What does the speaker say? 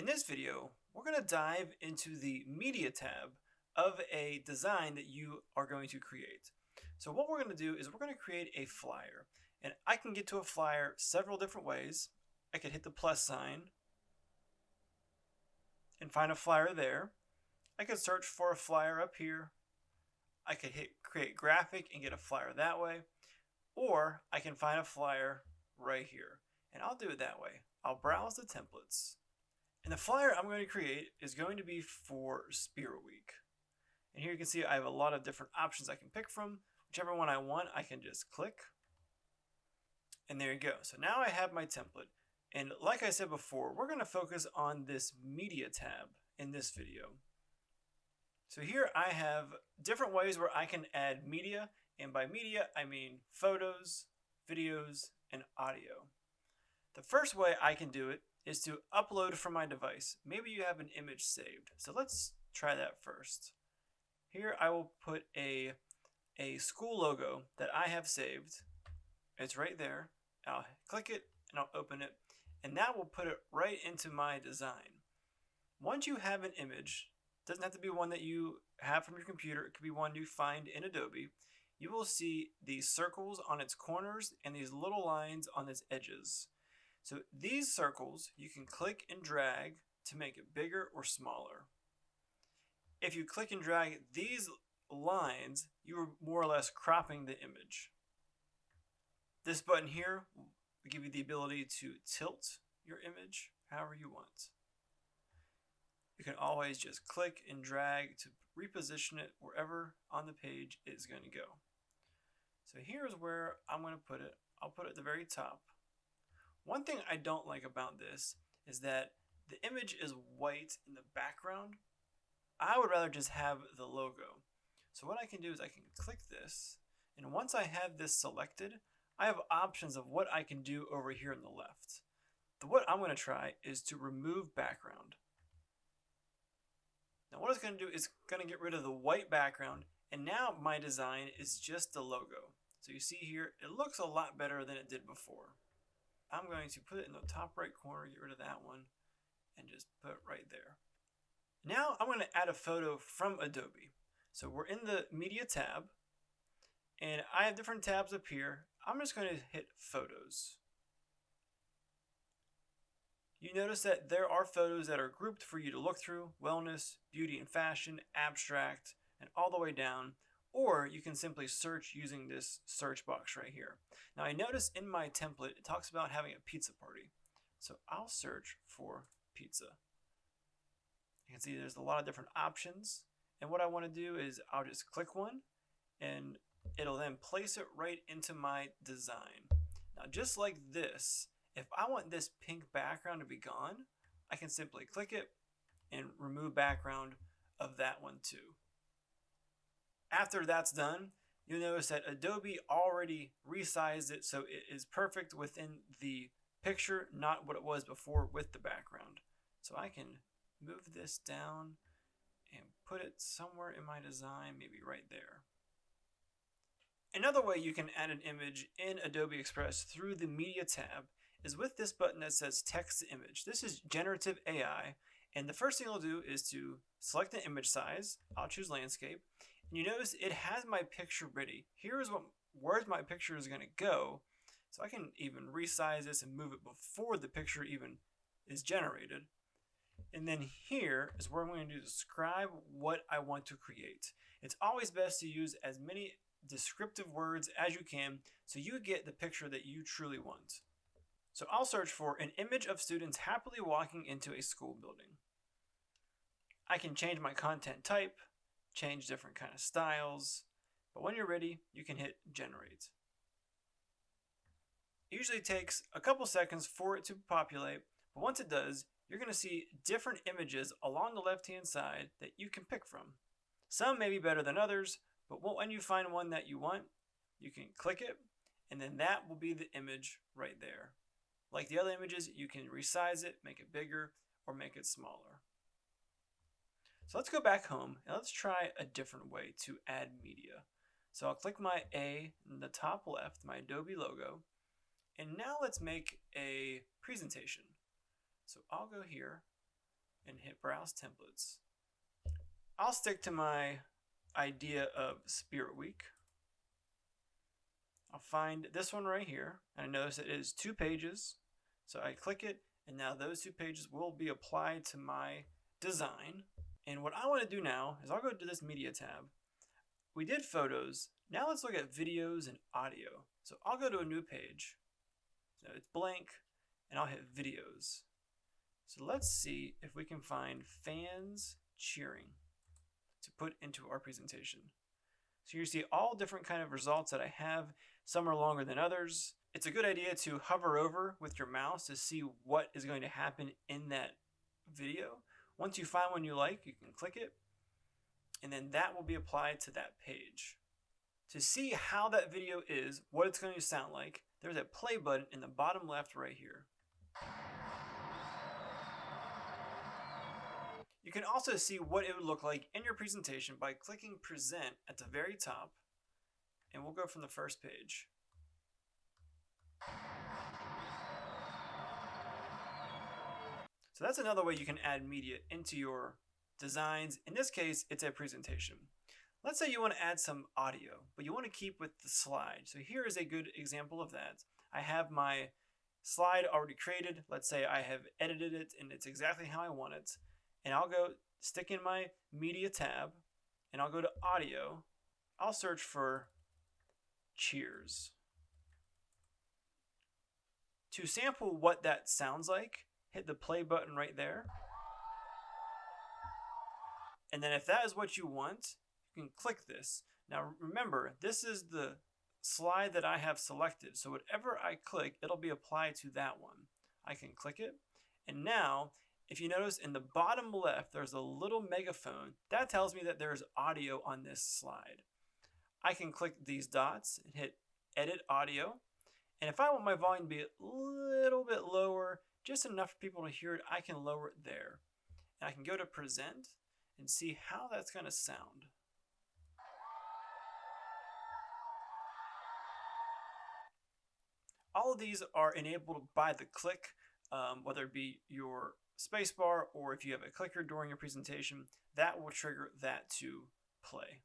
In this video, we're going to dive into the media tab of a design that you are going to create. So what we're going to do is we're going to create a flyer, and I can get to a flyer several different ways. I could hit the plus sign and find a flyer there. I could search for a flyer up here. I could hit create graphic and get a flyer that way, or I can find a flyer right here, and I'll do it that way. I'll browse the templates. And the flyer I'm going to create is going to be for Spirit Week. And here you can see I have a lot of different options I can pick from. Whichever one I want, I can just click. And there you go. So now I have my template. And like I said before, we're going to focus on this media tab in this video. So here I have different ways where I can add media. And by media, I mean photos, videos, and audio. The first way I can do it is to upload from my device. Maybe you have an image saved. So let's try that first. Here I will put a school logo that I have saved. It's right there. I'll click it and I'll open it, and that will put it right into my design. Once you have an image, it doesn't have to be one that you have from your computer, it could be one you find in Adobe. You will see these circles on its corners and these little lines on its edges. So these circles you can click and drag to make it bigger or smaller. If you click and drag these lines, you are more or less cropping the image. This button here will give you the ability to tilt your image however you want. You can always just click and drag to reposition it wherever on the page it's going to go. So here's where I'm going to put it. I'll put it at the very top. One thing I don't like about this is that the image is white in the background. I would rather just have the logo. So what I can do is I can click this, and once I have this selected, I have options of what I can do over here on the left. What I'm going to try is to remove background. Now what it's going to do is going to get rid of the white background, and now my design is just the logo. So you see here, it looks a lot better than it did before. I'm going to put it in the top right corner, get rid of that one, and just put it right there. Now I'm going to add a photo from Adobe. So we're in the media tab, and I have different tabs up here. I'm just going to hit photos. You notice that there are photos that are grouped for you to look through: wellness, beauty and fashion, abstract, and all the way down. Or you can simply search using this search box right here. Now I notice in my template it talks about having a pizza party. So I'll search for pizza. You can see there's a lot of different options. And what I want to do is I'll just click one, and it'll then place it right into my design. Now just like this, if I want this pink background to be gone, I can simply click it and remove background of that one too. After that's done, you'll notice that Adobe already resized it so it is perfect within the picture, not what it was before with the background. So I can move this down and put it somewhere in my design, maybe right there. Another way you can add an image in Adobe Express through the Media tab is with this button that says Text to Image. This is generative AI, and the first thing I'll do is to select an image size. I'll choose landscape. And you notice it has my picture ready. Here's where my picture is going to go. So I can even resize this and move it before the picture even is generated. And then here is where I'm going to describe what I want to create. It's always best to use as many descriptive words as you can so you get the picture that you truly want. So I'll search for an image of students happily walking into a school building. I can change my content type, change different kind of styles, but when you're ready, you can hit generate. It usually takes a couple seconds for it to populate, but once it does, you're going to see different images along the left-hand side that you can pick from. Some may be better than others, but when you find one that you want, you can click it, and then that will be the image right there. Like the other images, you can resize it, make it bigger, or make it smaller. So let's go back home and let's try a different way to add media. So I'll click my A in the top left, my Adobe logo, and now let's make a presentation. So I'll go here and hit Browse Templates. I'll stick to my idea of Spirit Week. I'll find this one right here, and I notice it is 2 pages. So I click it, and now those 2 pages will be applied to my design. And what I want to do now is I'll go to this Media tab. We did photos. Now let's look at videos and audio. So I'll go to a new page. So it's blank, and I'll hit videos. So let's see if we can find fans cheering to put into our presentation. So you see all different kind of results that I have. Some are longer than others. It's a good idea to hover over with your mouse to see what is going to happen in that video. Once you find one you like, you can click it, and then that will be applied to that page. To see how that video is, what it's going to sound like, there's a play button in the bottom left right here. You can also see what it would look like in your presentation by clicking Present at the very top, and we'll go from the first page. So that's another way you can add media into your designs. In this case, it's a presentation. Let's say you want to add some audio, but you want to keep with the slide. So here is a good example of that. I have my slide already created. Let's say I have edited it and it's exactly how I want it. And I'll go stick in my Media tab, and I'll go to Audio. I'll search for cheers. To sample what that sounds like, hit the play button right there. And then if that is what you want, you can click this. Now remember, this is the slide that I have selected. So whatever I click, it'll be applied to that one. I can click it. And now, if you notice in the bottom left, there's a little megaphone. That tells me that there's audio on this slide. I can click these dots and hit Edit Audio. And if I want my volume to be a little bit lower, just enough for people to hear it, I can lower it there. And I can go to Present and see how that's going to sound. All of these are enabled by the click, whether it be your spacebar or if you have a clicker during your presentation, that will trigger that to play.